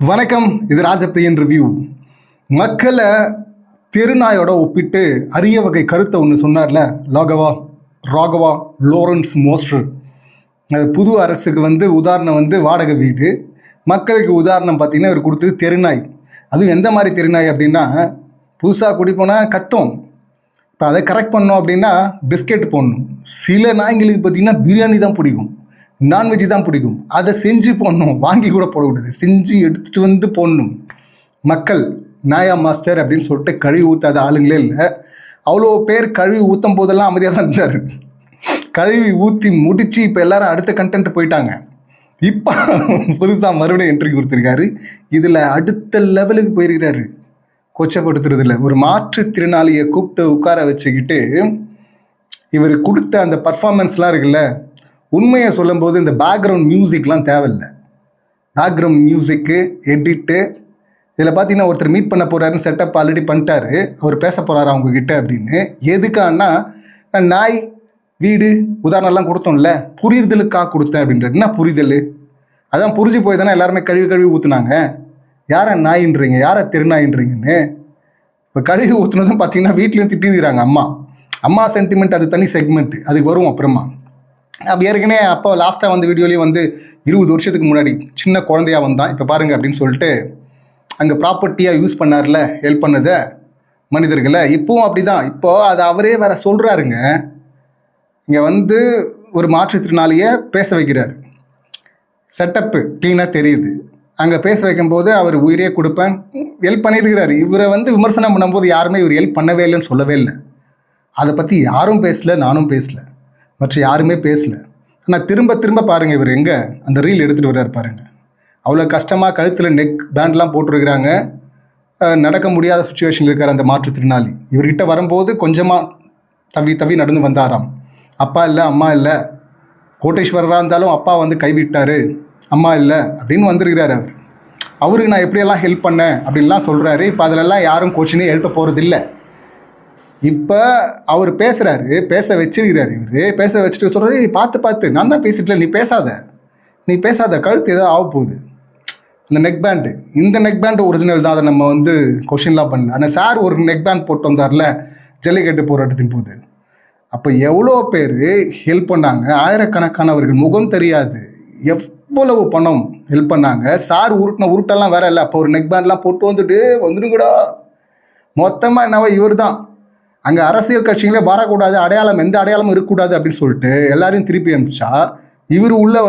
வணக்கம். இது ராஜப்பிரியன் ரிவ்யூ. மக்களை தெருநாயோட ஒப்பிட்டு அரிய வகை கருத்தை ஒன்று சொன்னார்ல ராகவா லாரன்ஸ் மோஸ்டர். புது அரசுக்கு உதாரணம் வாடகை வீடு, மக்களுக்கு உதாரணம் பார்த்தீங்கன்னா இவர் கொடுத்தது தெருநாய். அதுவும் எந்த மாதிரி தெருநாய் அப்படின்னா, புதுசாக குடி போனால் கத்தும். இப்போ அதை கரெக்ட் பண்ணோம் அப்படின்னா பிஸ்கெட் போடணும். சில நாய்ங்களுக்கு பார்த்தீங்கன்னா பிரியாணி தான் பிடிக்கும், நான்வெஜ் தான் பிடிக்கும். அதை செஞ்சு போடணும், வாங்கி கூட போடக்கூடாது, செஞ்சு எடுத்துகிட்டு போடணும். மக்கள் நாயா மாஸ்டர் அப்படின்னு சொல்லிட்டு கழுவி ஊற்றாத ஆளுங்களே இல்லை. அவ்வளோ பேர் கழுவி ஊற்றும் போதெல்லாம் அமைதியாக தான் இருந்தார். கழுவி ஊற்றி முடித்து இப்போ எல்லாரும் அடுத்த கண்டென்ட் போயிட்டாங்க. இப்போ புதுசாக மறுபடியும் என்ட்ரி கொடுத்துருக்காரு. இதில் அடுத்த லெவலுக்கு போயிருக்கிறாரு. கொச்சப்படுத்துறது இல்லை, ஒரு மாற்றுத்திறனாளியை கூப்பிட்டு உட்கார வச்சுக்கிட்டு இவர் கொடுத்த அந்த பர்ஃபார்மன்ஸ்லாம் இருக்குல்ல, உண்மையை சொல்லும்போது இந்த பேக்ரவுண்ட் மியூசிக்லாம் தேவையில்லை. பேக்ரவுண்ட் மியூசிக்கு எடிட்டு இதில் பார்த்தீங்கன்னா ஒருத்தர் மீட் பண்ண போகிறாருன்னு செட்டப் ஆல்ரெடி பண்ணிட்டாரு. அவர் பேச போகிறாரு அவங்கக்கிட்ட அப்படின்னு. எதுக்கான்னா, நான் நாய் வீடு உதாரணம்லாம் கொடுத்தோம்ல, புரிதலுக்காக கொடுத்தேன் அப்படின்றது. என்ன புரிதல்? அதான் புரிஞ்சு போய் தானே எல்லாருமே கழுவி ஊற்றுனாங்க. யாரை நாயின்றீங்க, யாரை திருநாயின்றீங்கன்னு. இப்போ கழுவி ஊற்றுனதும் பார்த்தீங்கன்னா வீட்லேயும் திட்டிருக்கிறாங்க. அம்மா சென்டிமெண்ட் அது தனி செக்மெண்ட், அதுக்கு வரும் அப்புறமா. அப்படி ஏற்கனவே அப்போ லாஸ்ட்டாக வீடியோலேயும் 20 வருஷத்துக்கு முன்னாடி சின்ன குழந்தையாக வந்தான், இப்போ பாருங்கள் அப்படின்னு சொல்லிட்டு அங்கே ப்ராப்பர்ட்டியாக யூஸ் பண்ணார்ல, ஹெல்ப் பண்ணதை மனிதர்களை. இப்போவும் அப்படி தான். இப்போது அது அவரே வேற சொல்கிறாருங்க. இங்கே ஒரு மாற்றுத்திறனாளியை பேச வைக்கிறார். செட்டப்பு க்ளீனாக தெரியுது. அங்கே பேச வைக்கும்போது அவர் உயிரே கொடுப்பேன் ஹெல்ப் பண்ணியிருக்கிறாரு. இவரை விமர்சனம் பண்ணும்போது யாருமே இவர் ஹெல்ப் பண்ணவே இல்லைன்னு சொல்லவே இல்லை. அதை பற்றி யாரும் பேசலை, நானும் பேசலை, மற்ற யாருமே பேசலை. ஆனால் திரும்ப திரும்ப பாருங்கள், இவர் எங்கே அந்த ரீல் எடுத்துகிட்டு வர்றாரு பாருங்கள். அவ்வளோ கஷ்டமாக கழுத்தில் நெக் பேண்ட்லாம் போட்டுருக்கிறாங்க. நடக்க முடியாத சுச்சுவேஷன் இருக்கார் அந்த மாற்றுத்திறனாளி. இவர்கிட்ட வரும்போது கொஞ்சமாக தவி நடந்து வந்தாராம். அப்பா இல்லை, அம்மா இல்லை. கோட்டேஸ்வரராக இருந்தாலும் அப்பா கைவிட்டார், அம்மா இல்லை அப்படின்னு வந்திருக்கிறார் அவர். அவருக்கு நான் எப்படியெல்லாம் ஹெல்ப் பண்ணேன் அப்படின்லாம் சொல்கிறாரு. இப்போ அதிலெல்லாம் யாரும் கோச்சினே எழுப்ப போகிறதில்லை. இப்போ அவர் பேசுகிறாரு, பேச வச்சிருக்கிறாரு. இவர் பேச வச்சுட்டு சொல்கிறாரு, பார்த்து நான் தான் பேசிட்டல, நீ பேசாத கழுத்து ஏதோ ஆக போகுது. அந்த நெக் பேண்டு, இந்த நெக் பேண்டு ஒரிஜினல் தான். அதை நம்ம கொஷின்லாம் பண்ணல. ஆனால் சார் ஒரு நெக் பேண்ட் போட்டு வந்தார்ல ஜல்லிக்கட்டு போராட்டத்தின் போது. அப்போ எவ்வளோ பேர் ஹெல்ப் பண்ணாங்க. ஆயிரக்கணக்கானவர்கள், முகம் தெரியாது, எவ்வளவு பணம் ஹெல்ப் பண்ணாங்க. சார் உருட்டெல்லாம் வேற இல்லை. அப்போ ஒரு நெக் பேண்ட்லாம் போட்டு வந்துடுங்கடா மொத்தமாக என்னவோ இவர் தான். அங்கே அரசியல் கட்சிகளே வரக்கூடாது, அடையாளம் எந்த அடையாளமும் இருக்கக்கூடாது அப்படின்னு சொல்லிட்டு எல்லாரையும் திருப்பி அனுப்பிச்சா, இவர் உள்ளே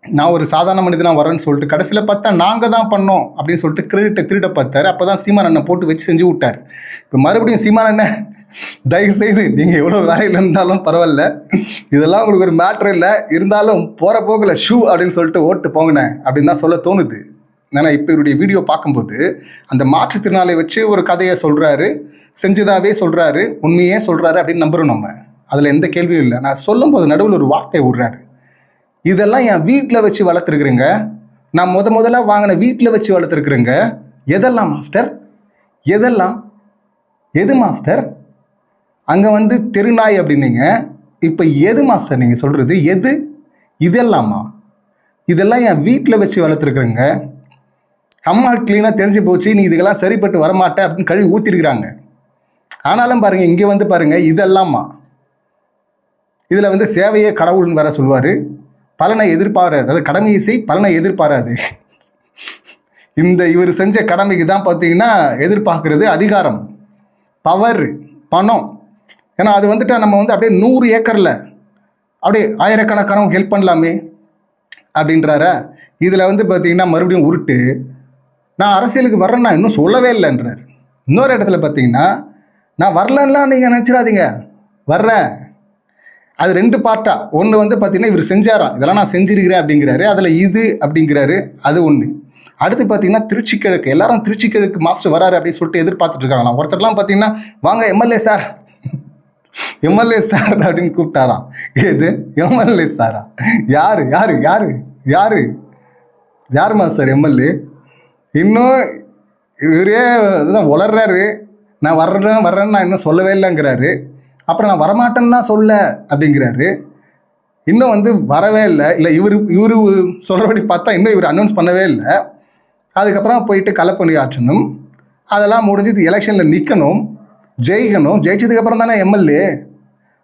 நான் ஒரு சாதாரண மனிதனாக வரேன்னு சொல்லிட்டு கடைசியில் பார்த்தா நாங்கள் தான் பண்ணோம் அப்படின்னு சொல்லிட்டு கிரெடிட்டை திருட பார்த்தார். அப்போ தான் சீமான் அண்ணன் போட்டு வச்சு செஞ்சு விட்டார். இப்போ மறுபடியும் சீமான் அண்ணன், தயவு செய்து நீங்கள் எவ்வளோ வேலையில் இருந்தாலும் பரவாயில்ல, இதெல்லாம் உங்களுக்கு ஒரு மேட்ரு இல்லை, இருந்தாலும் போகிற போகல ஷூ அப்படின்னு சொல்லிட்டு ஓட்டு போங்கண்ணே அப்படின்னு தான் சொல்ல தோணுது. ஏன்னா இப்போ இவருடைய வீடியோ பார்க்கும்போது அந்த மாற்றுத்திறனாளியை வச்சு ஒரு கதையை சொல்கிறாரு, செஞ்சதாகவே சொல்கிறாரு, உண்மையே சொல்கிறாரு அப்படின்னு நம்புகிறோம் நம்ம. அதில் எந்த கேள்வியும் இல்லை. நான் சொல்லும்போது நடுவில் ஒரு வார்த்தையை விடுறாரு, இதெல்லாம் என் வீட்டில் வச்சு வளர்த்துருக்குறேங்க, நான் முதல்ல வாங்கின வீட்டில் வச்சு வளர்த்துருக்குறேங்க. எதெல்லாம் மாஸ்டர்? எது மாஸ்டர்? அங்கே தெருநாய் அப்படின்னீங்க, இப்போ எது மாஸ்டர் நீங்கள் சொல்கிறது? இதெல்லாம் என் வீட்டில் வச்சு வளர்த்துருக்குறேங்க. அம்மா க்ளீனாக தெரிஞ்சு போச்சு, நீ இதுக்கெல்லாம் சரிப்பட்டு வரமாட்டேன் அப்படின்னு கழுவி ஊற்றிருக்கிறாங்க. ஆனாலும் பாருங்கள், இங்கே பாருங்கள், இதெல்லாமா இதில் சேவையே கடவுள்னு வேற சொல்லுவார். பலனை எதிர்பாராது, அதாவது கடமையை செய், பலனை எதிர்பாராது. இந்த இவர் செஞ்ச கடமைக்கு தான் பார்த்தீங்கன்னா எதிர்பார்க்கறது அதிகாரம், பவர், பணம். ஏன்னா அது நம்ம அப்படியே 100 ஏக்கரில் அப்படியே ஆயிரக்கணக்கானவங்க ஹெல்ப் பண்ணலாமே அப்படின்றார. இதில் பார்த்தீங்கன்னா மறுபடியும் உருட்டு, நான் அரசியலுக்கு வர்றேன்னா இன்னும் சொல்லவே இல்லைன்றார். இன்னொரு இடத்துல பார்த்தீங்கன்னா, நான் வரலன்னா நீங்கள் நினச்சிடாதீங்க, வர்றேன். அது 2 பார்ட்டாக. ஒன்று பார்த்தீங்கன்னா இவர் செஞ்சாராம், இதெல்லாம் நான் செஞ்சிருக்கிறேன் அப்படிங்கிறாரு, அதில் இது அப்படிங்கிறாரு, அது ஒன்று. அடுத்து பார்த்தீங்கன்னா திருச்சி கிழக்கு, எல்லாரும் திருச்சி கிழக்கு மாஸ்டர் வராரு அப்படின்னு சொல்லிட்டு எதிர்பார்த்துட்டு இருக்காங்களாம். ஒருத்தர்லாம் பார்த்தீங்கன்னா, வாங்க எம்எல்ஏ சார் அப்படின்னு கூப்பிட்டாராம். எது எம்எல்ஏ சாரா? யார் மாஸ்டர் எம்எல்ஏ? இன்னும் இவரே வளர்றாரு, நான் வர்றேன்னு நான் இன்னும் சொல்லவே இல்லைங்கிறாரு. அப்புறம் நான் வரமாட்டேன்னா சொல்ல அப்படிங்கிறாரு. இன்னும் வரவே இல்லை. இவர் சொல்கிறபடி பார்த்தா இன்னும் இவர் அனௌன்ஸ் பண்ணவே இல்லை. அதுக்கப்புறம் போயிட்டு களப்பணி ஆற்றணும். அதெல்லாம் முடிஞ்சு எலெக்ஷனில் நிற்கணும், ஜெயிக்கணும். ஜெயிச்சதுக்கப்புறம் தானே எம்எல்ஏ.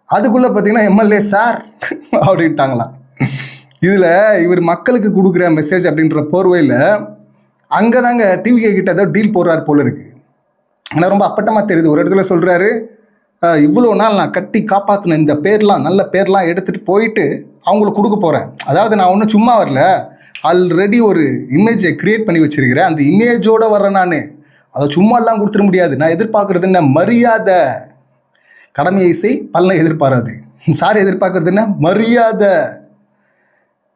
அதுக்குள்ளே பார்த்தீங்கன்னா எம்எல்ஏ சார் அப்படின்ட்டாங்களாம். இதில் இவர் மக்களுக்கு கொடுக்குற மெசேஜ் அப்படின்ற போர்வையில் அங்கே தாங்க டிவிகே கிட்ட ஏதோ டீல் போடுறாரு போல இருக்குது. ஆனால் ரொம்ப அப்பட்டமாக தெரியுது. ஒரு இடத்துல சொல்கிறாரு, இவ்வளோ நாள் நான் கட்டி காப்பாற்றின இந்த பேர்லாம், நல்ல பேர்லாம் எடுத்துகிட்டு போயிட்டு அவங்களுக்கு கொடுக்க போகிறேன். அதாவது நான் ஒன்றும் சும்மா வரல, ஆல்ரெடி ஒரு இமேஜை க்ரியேட் பண்ணி வச்சுருக்கிறேன். அந்த இமேஜோடு வர்றேன் நான். அதை சும்மாலாம் கொடுத்துட முடியாது. நான் எதிர்பார்க்குறது என்ன, மரியாதை. கடமையை செய், பலனை எதிர்பாராது. சார் எதிர்பார்க்குறது என்ன, மரியாதை.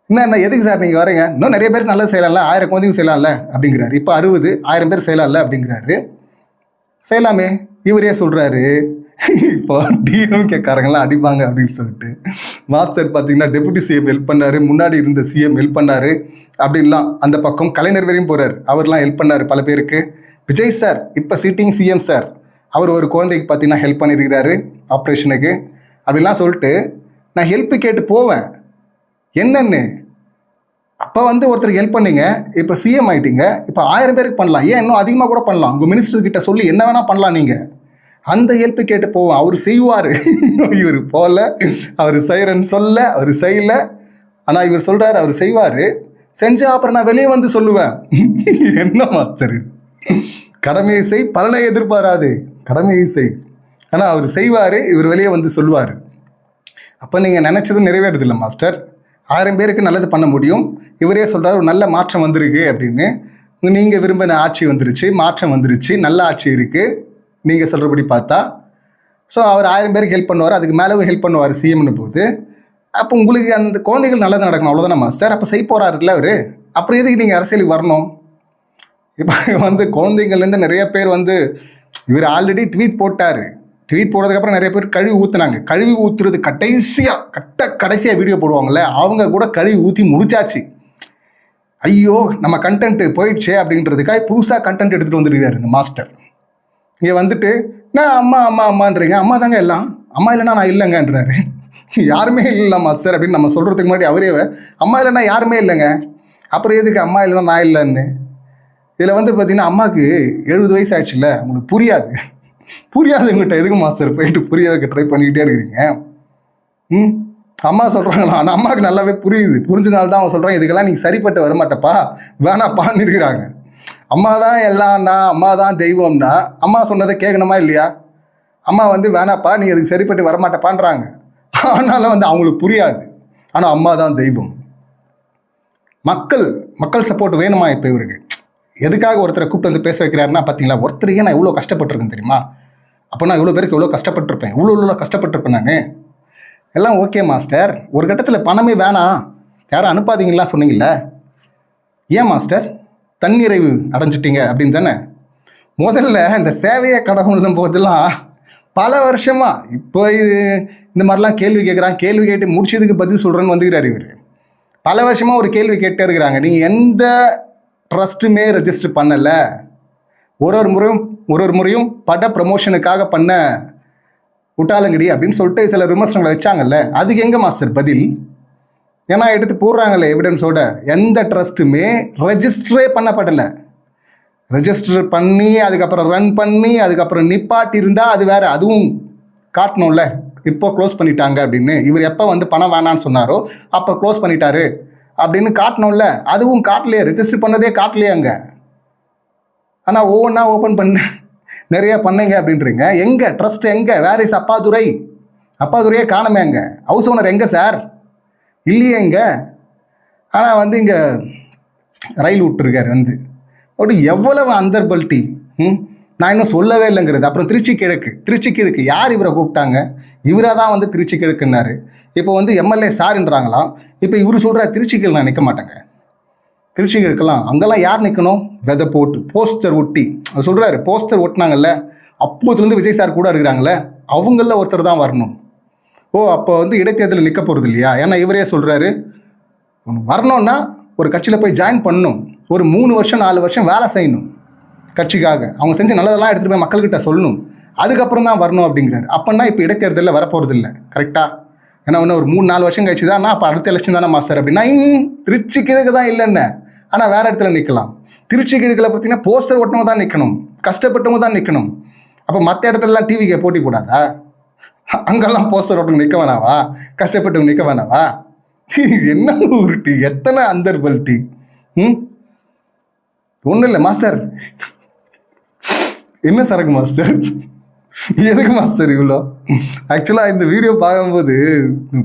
என்ன எதுக்கு சார் நீங்கள் வரீங்க, இன்னும் நிறைய பேர் நல்லது செய்யலாம்ல, 1000 குழந்தைங்க செய்யலாம்ல அப்படிங்கிறாரு. இப்போ 60 1000 பேர் செய்யலாம்ல அப்படிங்கிறாரு. செய்யலாமே. இவரே சொல்கிறாரு, இப்போ டிஎம்கேக்காரங்களாம் அடிப்பாங்க அப்படின்னு சொல்லிட்டு. மாஸ்டர் பார்த்தீங்கன்னா டெபுட்டி சிஎம் ஹெல்ப் பண்ணார், முன்னாடி இருந்த சிஎம் ஹெல்ப் பண்ணார் அப்படின்லாம். அந்த பக்கம் கலைஞர் வரையும் போகிறார், அவர்லாம் ஹெல்ப் பண்ணார் பல பேருக்கு. விஜய் சார் இப்போ சிட்டிங் சிஎம் சார், அவர் ஒரு குழந்தைக்கு பார்த்தீங்கன்னா ஹெல்ப் பண்ணியிருக்கிறாரு ஆப்ரேஷனுக்கு அப்படிலாம் சொல்லிட்டு நான் ஹெல்ப்பு கேட்டு போவேன். என்னன்னு அப்போ வந்து ஒருத்தருக்கு ஹெல்ப் பண்ணீங்க, இப்போ சிஎம் ஆகிட்டீங்க, இப்போ 1000 பேருக்கு பண்ணலாம், ஏன் இன்னும் அதிகமாக கூட பண்ணலாம். உங்கள் மினிஸ்டர்கிட்ட சொல்லி என்ன வேணால் பண்ணலாம். நீங்கள் அந்த ஹெல்ப்பு கேட்டு போவோம், அவர் செய்வார். இவர் போகல, அவர் செய்கிறேன்னு சொல்ல, அவர் செய்யலை. ஆனால் இவர் சொல்கிறார் அவர் செய்வார். செஞ்சா அப்புறம் நான் வெளியே வந்து சொல்லுவேன். என்ன மாஸ்டர், கடமையை செய், பலனை எதிர்பாராது. கடமையை செய், ஆனால் அவர் செய்வார், இவர் வெளியே வந்து சொல்லுவார். அப்போ நீங்கள் நினச்சது நிறைவேறதில்லை மாஸ்டர். 1000 பேருக்கு நல்லது பண்ண முடியும். இவரே சொல்கிறார் ஒரு நல்ல மாற்றம் வந்திருக்கு அப்படின்னு. நீங்கள் விரும்பின ஆட்சி வந்துருச்சு, மாற்றம் வந்துருச்சு, நல்ல ஆட்சி இருக்குது நீங்கள் சொல்கிறபடி பார்த்தா. ஸோ அவர் 1000 பேருக்கு ஹெல்ப் பண்ணுவார், அதுக்கு மேலேவும் ஹெல்ப் பண்ணுவார் சிஎம்னு போது. அப்போ உங்களுக்கு அந்த குழந்தைகள் நல்லது நடக்கணும், அவ்வளோதானே மாஸ்டர். அப்போ செய்ய போகிறாருல்ல அவர், அப்புறம் எதுக்கு நீங்கள் அரசியலுக்கு வரணும்? இப்போ வந்து குழந்தைங்கள்லேருந்து நிறைய பேர் வந்து, இவர் ஆல்ரெடி ட்வீட் போட்டார். ட்வீட் போடுறதுக்கப்புறம் நிறைய பேர் கழுவி ஊற்றுனாங்க. கழுவி ஊற்றுறது கடைசியாக வீடியோ போடுவாங்கள்ல, அவங்க கூட கழுவி ஊற்றி முடிச்சாச்சு. ஐயோ நம்ம கண்டென்ட்டு போயிடுச்சே அப்படின்றதுக்காக புதுசாக கண்டென்ட் எடுத்துகிட்டு வந்துருக்காரு இந்த மாஸ்டர். இங்கே வந்துட்டு நான் அம்மா அம்மா அம்மான்றீங்க, அம்மா தாங்க எல்லாம், அம்மா இல்லைன்னா நான் இல்லைங்கன்றாரு. யாருமே இல்லை மாஸ்டர் அப்படின்னு நம்ம சொல்கிறதுக்கு முன்னாடி அவரே அம்மா இல்லைன்னா யாருமே இல்லைங்க, அப்புறம் எதுக்கு அம்மா இல்லைன்னா நான் இல்லைன்னு. இதில் வந்து பார்த்தீங்கன்னா அம்மாவுக்கு 70 வயசு ஆயிடுச்சுல்ல, உங்களுக்கு புரியாதுங்கிட்ட எதுக்கு மாஸ்டர் போயிட்டு புரிய வைக்க ட்ரை பண்ணிக்கிட்டே இருக்கிறீங்க. அம்மா சொல்கிறாங்களா, ஆனால் அம்மாவுக்கு நல்லாவே புரியுது. புரிஞ்சதுனால தான் அவங்க சொல்கிறாங்க இதுக்கெல்லாம் நீங்கள் சரிப்பட்டு வரமாட்டப்பா, வேணாப்பான்னு இருக்கிறாங்க. அம்மா தான் எல்லாம்னா, அம்மா தான் தெய்வம்னா அம்மா சொன்னதை கேட்கணுமா இல்லையா? அம்மா வந்து வேணாப்பா நீ அதுக்கு சரிப்பட்டு வரமாட்டப்பான்றாங்க. ஆனாலும் வந்து அவங்களுக்கு புரியாது. ஆனால் அம்மா தான் தெய்வம். மக்கள் சப்போர்ட் வேணுமா இப்போ இவருக்கு? எதுக்காக ஒருத்தரை கூப்பிட்டு வந்து பேச வைக்கிறாருன்னா பார்த்தீங்களா, ஒருத்தரையே நான் எவ்வளோ கஷ்டப்பட்டுருக்கேன் தெரியுமா? அப்போ நான் எவ்வளோ பேருக்கு எவ்வளோ கஷ்டப்பட்டிருப்பேன், இவ்வளோ கஷ்டப்பட்டிருப்பேன் நான். எல்லாம் ஓகே மாஸ்டர், ஒரு கட்டத்தில் பணமே வேணாம், யாரும் அனுப்பாதீங்களா சொன்னீங்களே, ஏன் மாஸ்டர் தன்னிறைவு அடைஞ்சிட்டீங்க அப்படின்னு தானே. முதல்ல இந்த சேவையை கடவுள்னும் போதெல்லாம் பல வருஷமாக இப்போ இந்த மாதிரிலாம் கேள்வி கேட்குறான். கேள்வி கேட்டு முடிச்சதுக்கு பதில் சொல்கிறேன்னு வந்துக்கிறார் இவர். பல வருஷமாக ஒரு கேள்வி கேட்டே இருக்கிறாங்க, நீங்கள் எந்த ட்ரஸ்ட்டுமே ரெஜிஸ்டர் பண்ணலை, ஒரு முறையும் பட ப்ரமோஷனுக்காக பண்ண விட்டாலங்கடி அப்படின்னு சொல்லிட்டு சில விமர்சனங்களை வச்சாங்கல்ல, அதுக்கு எங்கே மாஸ்டர் பதில்? ஏன்னா எடுத்து போடுறாங்களே எவிடன்ஸோட, எந்த ட்ரஸ்ட்டுமே ரெஜிஸ்டரே பண்ணப்படலை. ரெஜிஸ்டர் பண்ணி அதுக்கப்புறம் ரன் பண்ணி அதுக்கப்புறம் நிப்பாட்டி இருந்தால் அது வேறு, அதுவும் காட்டணும்ல. இப்போ க்ளோஸ் பண்ணிட்டாங்க அப்படின்னு, இவர் எப்போ வந்து பணம் வேணான்னு சொன்னாரோ அப்போ க்ளோஸ் பண்ணிட்டாரு அப்படின்னு காட்டணும்ல, அதுவும் காட்டலையே, ரெஜிஸ்டர் பண்ணதே காட்டலையே அங்கே. ஆனால் ஒவ்வொன்றா ஓப்பன் பண்ண நிறைய பண்ணீங்க அப்படின்றீங்க. எங்கே ட்ரஸ்ட் எங்கே? வேர் இஸ் அப்பாதுரையே காணமே. அங்கே ஹவுஸ் ஓனர் எங்கே சார்? இல்லையே இங்கே. ஆனால் வந்து இங்கே ரயில் விட்டுருக்காரு வந்து அப்படி எவ்வளவு அந்தர்பல்ட்டி. நான் இன்னும் சொல்லவே இல்லைங்கிறது. அப்புறம் திருச்சி கிழக்கு யார் இவரை கூப்பிட்டாங்க? இவராக தான் வந்து திருச்சி கிழக்குன்னாரு. இப்போ வந்து எம்எல்ஏ சார்ன்றாங்களாம். இப்போ இவர் சொல்கிற திருச்சி கிழக்கு நான் நிற்க மாட்டேங்க, திருச்சி கிழக்கெல்லாம் அங்கெல்லாம் யார் நிற்கணும்? விதை போட்டு போஸ்டர் ஒட்டி அது சொல்கிறாரு. போஸ்டர் ஒட்டினாங்கல்ல, அப்போதுலேருந்து விஜய் சார் கூட இருக்கிறாங்களே, அவங்களில் ஒருத்தர் தான் வரணும். அப்போ வந்து இடைத்தேர்தலில் நிற்க போகிறது இல்லையா? ஏன்னா இவரே சொல்கிறாரு, வரணும்னா ஒரு கட்சியில் போய் ஜாயின் பண்ணணும், ஒரு 3 வருஷம் 4 வருஷம் வேலை செய்யணும் கட்சிக்காக, அவங்க செஞ்சு நல்லதெல்லாம் எடுத்துகிட்டு போய் மக்கள்கிட்ட சொல்லணும், அதுக்கப்புறம் தான் வரணும் அப்படிங்கிறாரு. அப்போனா இப்போ இடைத்தேர்தலில் வரப்போகிறது இல்லை, கரெக்டாக? ஏன்னா இன்னும் ஒரு 3-4 வருஷம் கழிச்சு தான் அப்போ அடுத்த எலெக்ஷன் தானே மாஸ்டர் அப்படின்னா திருச்சி கிழக்கு தான் இல்லைன்னு. ஆனால் வேறு இடத்துல நிற்கலாம். திருச்சி கிழக்கில் பார்த்தீங்கன்னா போஸ்டர் ஒட்டவங்க தான் நிற்கணும், கஷ்டப்பட்டவங்க தான் நிற்கணும். அப்போ மற்ற இடத்துலலாம் டிவிக்கு போட்டி போடாதா? அங்கெல்லாம் போஸ்டர் ஒட்டவங்க நிற்க வேணாவா? கஷ்டப்பட்டவங்க நிற்க வேணாவா? என்ன உருட்டி, எத்தனை அந்தர்பல்ட்டி. ஒன்றும் இல்லை மாஸ்டர். என்ன சரக்கு மாஸ்டர், எதுக்கு மாஸ்டர் இவ்வளோ? ஆக்சுவலாக இந்த வீடியோ பார்க்கும்போது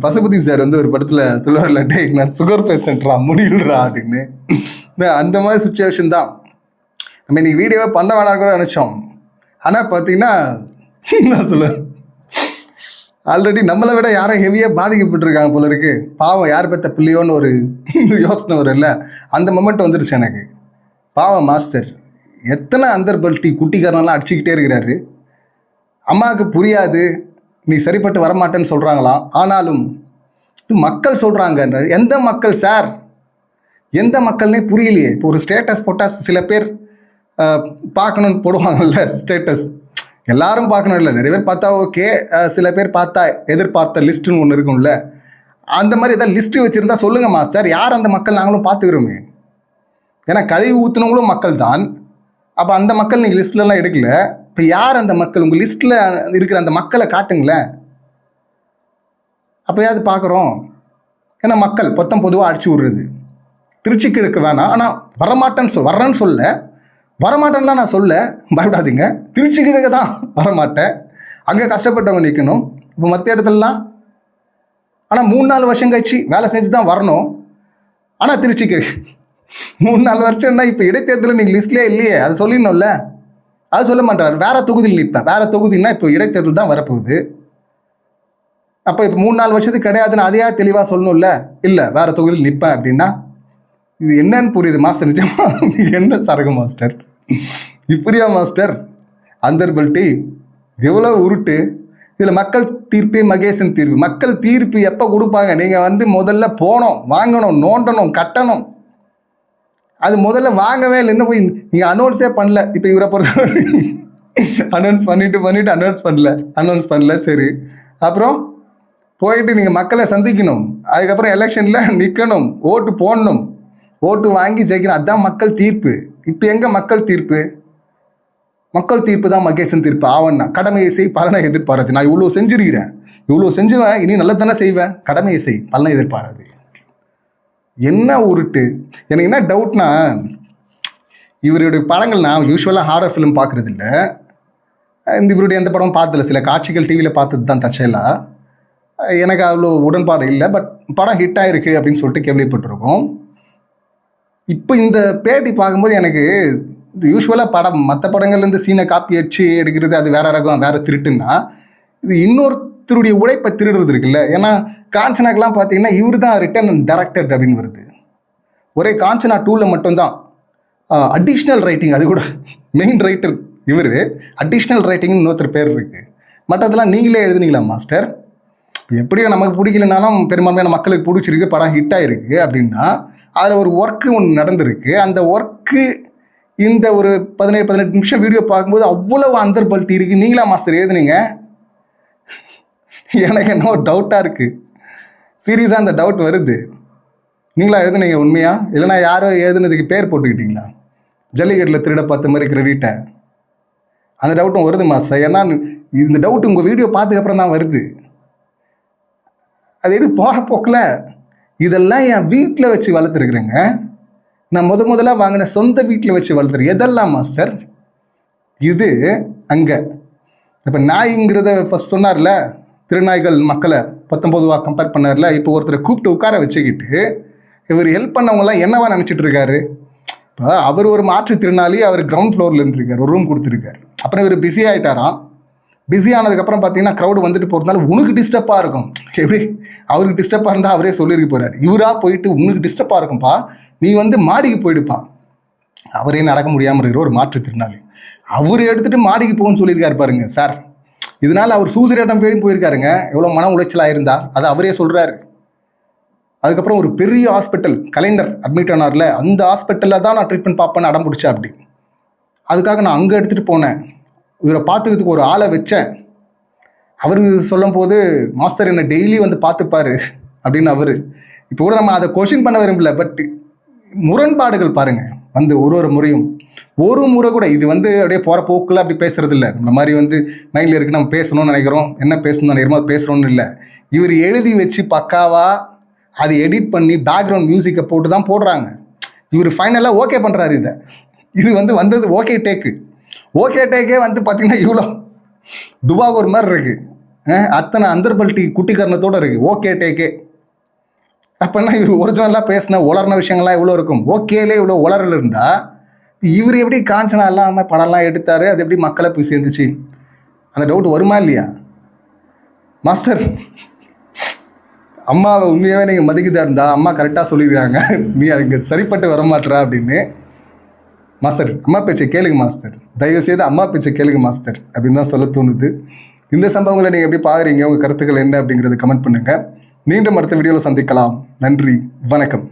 பசுபதி சார் வந்து ஒரு படத்தில் சொல்லுவார்ல, டே நான் சுகர் பேஷண்ட்ரா முடியலடா அப்படின்னு. அந்த மாதிரி சுச்சுவேஷன் தான். நம்ம இன்னைக்கு வீடியோவை பண்ண வேணாம் கூட நினச்சோம். ஆனால் பார்த்தீங்கன்னா நான் சொல்லுவேன், ஆல்ரெடி நம்மளை விட யாரும் ஹெவியாக பாதிக்கப்பட்டிருக்காங்க போல இருக்கு. பாவம் யார் பெற்ற பிள்ளையோன்னு ஒரு யோசனை வரும் இல்லை, அந்த மொமெண்ட் வந்துருச்சு எனக்கு. பாவம் மாஸ்டர் எத்தனை அந்தர்பல்ட்டி குட்டிக்காரனெல்லாம் அடிச்சுக்கிட்டே இருக்கிறாரு. அம்மாவுக்கு புரியாது, நீ சரிப்பட்டு வரமாட்டேன்னு சொல்கிறாங்களாம். ஆனாலும் மக்கள் சொல்கிறாங்க. எந்த மக்கள் சார்? எந்த மக்கள்னே புரியலையே. இப்போ ஒரு ஸ்டேட்டஸ் போட்டால் சில பேர் பார்க்கணுன்னு போடுவாங்கல்ல ஸ்டேட்டஸ், எல்லாரும் பார்க்கணும் இல்லை, நிறைய பேர் பார்த்தா ஓகே, சில பேர் பார்த்தா எதிர்பார்த்த லிஸ்ட்டுன்னு ஒன்று இருக்கும்ல, அந்த மாதிரி ஏதாவது லிஸ்ட்டு வச்சுருந்தா சொல்லுங்கள் மாஸ்டர். யார் அந்த மக்கள்? நாங்களும் பார்த்துக்கிறோமே. ஏன்னா கழுவி ஊற்றுனவங்களும் மக்கள் தான். அப்போ அந்த மக்கள் நீங்கள் லிஸ்ட்லலாம் எடுக்கல. இப்போ யார் அந்த மக்கள்? உங்கள் லிஸ்ட்டில் இருக்கிற அந்த மக்களை காட்டுங்களேன். அப்போயாவது பார்க்குறோம். ஏன்னா மக்கள் பொதுவாக அடிச்சு விடுறது. திருச்சி கிழக்கு வேணாம், ஆனால் வர்றேன்னு சொல்ல, வரமாட்டேன்லாம் நான் சொல்ல, பயப்படாதீங்க. திருச்சி கிழக்கு தான் வரமாட்டேன். அங்கே கஷ்டப்பட்டவங்க நிற்கணும். இப்போ மற்ற இடத்துலலாம் ஆனால் 3-4 வருஷம் கழிச்சு வேலை செஞ்சு தான் வரணும். ஆனால் திருச்சி கிழக்கு 3-4 வருஷம்னா இப்போ இடைத்தேர்தலில் நீங்கள் லிஸ்ட்லேயே இல்லையே, அது சொல்லிடணும்ல. அது சொல்ல மாட்டார். வேறு தொகுதியில் நிற்பேன். வேறு தொகுதின்னா இப்போ இடைத்தேர்தல் தான் வரப்போகுது. அப்போ இப்போ 3-4 வருஷத்துக்கு கிடையாதுன்னு அதையா தெளிவாக சொல்லணும்ல. இல்லை வேறு தொகுதியில் நிற்பேன் அப்படின்னா இது என்னன்னு புரியுது மாஸ்டர். நிஜமா என்ன சரகு மாஸ்டர், இப்படியா மாஸ்டர்? அந்தர்பல்ட்டி எவ்வளோ உருட்டு. இதில் மக்கள் தீர்ப்பே மகேசன் தீர்ப்பு. மக்கள் தீர்ப்பு எப்போ கொடுப்பாங்க? நீங்கள் வந்து முதல்ல போகணும், வாங்கணும், நோண்டணும், கட்டணும். அது முதல்ல வாங்கவே இல்லை. இன்னும் போய் நீங்கள் அனௌன்ஸே பண்ணல. இப்போ இவரை பொறுத்த அனௌன்ஸ் பண்ணிட்டு அனௌன்ஸ் பண்ணல. சரி, அப்புறம் போயிட்டு நீங்கள் மக்களை சந்திக்கணும், அதுக்கப்புறம் எலெக்ஷனில் நிற்கணும், ஓட்டு போடணும், ஓட்டு வாங்கி ஜெயிக்கணும். அதுதான் மக்கள் தீர்ப்பு. இப்போ எங்கே மக்கள் தீர்ப்பு? மக்கள் தீர்ப்பு தான் மகேசன் தீர்ப்பு. ஆவண்ணா கடமையை செய், பலனை எதிர்பாராது. நான் இவ்வளோ செஞ்சிருக்கிறேன், இவ்வளோ செஞ்சுவேன், இனி நல்லது தானே செய்வேன். கடமையை செய், பலனை எதிர்பாராது. என்ன உருட்டு. எனக்கு என்ன டவுட்னா, இவருடைய படங்கள் நான் யூஸ்வலாக ஹாரர் ஃபிலிம் பார்க்குறது இல்லை. இவருடைய எந்த படமும் பார்த்ததில்ல. சில காட்சிகள் டிவியில் பார்த்தது தான் தற்செயலாக. எனக்கு அவ்வளோ உடன்பாடு இல்லை. பட் படம் ஹிட் ஆகிருக்கு அப்படின்னு சொல்லிட்டு கேள்விப்பட்டிருக்கோம். இப்போ இந்த பேட்டி பார்க்கும்போது எனக்கு யூஸ்வலாக மற்ற படங்கள்லேருந்து சீனை காப்பி அடிச்சு எடுக்கிறது அது வேற ரகம், வேறு திருட்டுன்னா, இது இன்னொருத்தருடைய உழைப்பை திருடுறது இருக்குல்ல. ஏன்னா காஞ்சனாக்கெலாம் பார்த்தீங்கன்னா இவர் தான் ரிட்டன் டைரக்டர் அப்படின்னு வருது. ஒரே காஞ்சனா 2ல் மட்டும்தான் அடிஷ்னல் ரைட்டிங், அது கூட மெயின் ரைட்டர் இவர், அடிஷ்னல் ரைட்டிங்னு இன்னொருத்தர் பேர் இருக்குது. மற்றதெல்லாம் நீங்களே எழுதுனீங்களா மாஸ்டர்? எப்படியோ நமக்கு பிடிக்கலனாலும் பெரும்பான்மையான மக்களுக்கு பிடிச்சிருக்கு, படம் ஹிட் ஆகிருக்கு அப்படின்னா அதில் ஒரு ஒர்க்கு ஒன்று நடந்திருக்கு. அந்த ஒர்க்கு இந்த ஒரு 17-18 நிமிஷம் வீடியோ பார்க்கும்போது அவ்வளவு அந்தர்பல்ட்டி இருக்குது. நீங்களா மாஸ்டர் எழுதுனீங்க? எனக்கு என்ன ஒரு டவுட்டாக இருக்குது. சீரியஸாக அந்த டவுட் வருது. நீங்களா எழுதுனீங்க உண்மையா? இல்லைனா யாரோ எழுதுனதுக்கு பேர் போட்டுக்கிட்டீங்களா? ஜல்லிக்கட்டில் திருட பார்த்த மாதிரி இருக்கிற வீட்டை, அந்த டவுட்டும் வருது மாஸ்டர். ஏன்னா இந்த டவுட் உங்கள் வீடியோ பார்த்ததுக்கப்புறம் தான் வருது. அது எப்படி போகிற போக்கில் இதெல்லாம் என் வீட்டில் வச்சு வளர்த்துருக்குறேங்க. நான் முதலாக வாங்கின சொந்த வீட்டில் வச்சு வளர்த்துருக்கேன். எதெல்லாம் மாஸ்டர் இது? அங்கே இப்போ நாய்ங்கிறத ஃபஸ்ட் சொன்னார்ல, திருநாய்கள் மக்களை 19 கம்பேர் பண்ணார்ல. இப்போ ஒருத்தரை கூப்பிட்டு உட்கார வச்சுக்கிட்டு இவர் ஹெல்ப் பண்ணவங்களாம் என்னவா நினச்சிட்டு இருக்காரு? இப்போ அவர் ஒரு மாற்றுத்திறனாளி, அவர் கிரவுண்ட் ஃப்ளோரில் இருந்திருக்கார், ஒரு ரூம் கொடுத்துருக்காரு. அப்புறம் இவர் பிஸி ஆகிட்டாராம். பிஸி ஆனதுக்கப்புறம் பார்த்தீங்கன்னா க்ரௌடு வந்துட்டு போகிறதுனால உனக்கு டிஸ்டர்பாக இருக்கும். எப்படி அவருக்கு டிஸ்டர்பாக இருந்தால் அவரே சொல்லியிருக்க போகிறார். இவராக போயிட்டு உனக்கு டிஸ்டர்பாக இருக்கும்ப்பா, நீ வந்து மாடிக்கு போயிடுப்பா. அவரே நடக்க முடியாமல் இருக்கிற ஒரு மாற்றுத்திறனாளி, அவர் எடுத்துகிட்டு மாடிக்கு போகணும்னு சொல்லியிருக்காரு பாருங்க சார். இதனால் அவர் சூசைடம் பேரும் போயிருக்காருங்க. எவ்வளோ மன உளைச்சலாக இருந்தா அதை அவரே சொல்கிறாரு. அதுக்கப்புறம் ஒரு பெரிய ஹாஸ்பிட்டல் கலைஞர் அட்மிட் ஆனார்ல, அந்த ஹாஸ்பிட்டலில் தான் நான் ட்ரீட்மெண்ட் பார்ப்பேன்னு அடம் பிடிச்சேன். அப்படி அதுக்காக நான் அங்கே எடுத்துகிட்டு போனேன். இவரை பார்த்துக்கிறதுக்கு ஒரு ஆளை வச்சேன். அவர் சொல்லும் போது மாஸ்டர் என்னை டெய்லி வந்து பார்த்துப்பாரு அப்படின்னு அவர். இப்போ கூட நம்ம அதை கொஷின் பண்ண விரும்பல. பட் முரண்பாடுகள் பாருங்கள் வந்து ஒரு முறையும் ஒரு முறை கூட இது வந்து அப்படியே போகிற போக்கில் அப்படி பேசுறது இல்லை. இந்த மாதிரி வந்து மைண்டில் இருக்கு நம்ம பேசணும்னு நினைக்கிறோம், என்ன பேசணும்னு நினைக்கிறோம் அது பேசணும்னு இல்லை. இவர் எழுதி வச்சு பக்காவாக அது எடிட் பண்ணி பேக்ரவுண்ட் மியூசிக்கை போட்டு தான் போடுறாங்க. இவர் ஃபைனலாக ஓகே பண்ணுறாரு. இது வந்து வந்தது ஓகே டேக்கே வந்து பார்த்திங்கன்னா இவ்வளோ டுபாக் ஒரு மாதிரி இருக்குது, அத்தனை அந்தர்பல்ட்டி குட்டிக்கரணத்தோடு இருக்குது ஓகே டேக்கே. அப்போனா இவர் ஒரிஜினலாக பேசின உளர்ன விஷயங்கள்லாம் இவ்வளோ இருக்கும். ஓகேலே இவ்வளோ உளறல் இருந்தால் இவர் எப்படி காஞ்சனா இல்லாமல் படம்லாம் எடுத்தார், அது எப்படி மக்களை போய் சேர்ந்துச்சு? அந்த டவுட் வருமா இல்லையா? மாஸ்டர் அம்மாவை உண்மையாகவே நீங்கள் மதிக்கதா இருந்தால் அம்மா கரெக்டாக சொல்லிடுறாங்க, நீ அதுக்கு சரிப்பட்டு வரமாட்டா அப்படின்னு. மாஸ்டர் அம்மா பேச்சை கேளுங்க மாஸ்டர், தயவுசெய்து அம்மா பேச்சை கேளுங்க மாஸ்டர் அப்படின்னு தான் சொல்ல தோணுது. இந்த சம்பவங்களை நீங்கள் எப்படி பார்க்குறீங்க, உங்கள் கருத்துக்கள் என்ன அப்படிங்கிறத கமெண்ட் பண்ணுங்கள். மீண்டும் அடுத்த வீடியோவில் சந்திக்கலாம். நன்றி, வணக்கம்.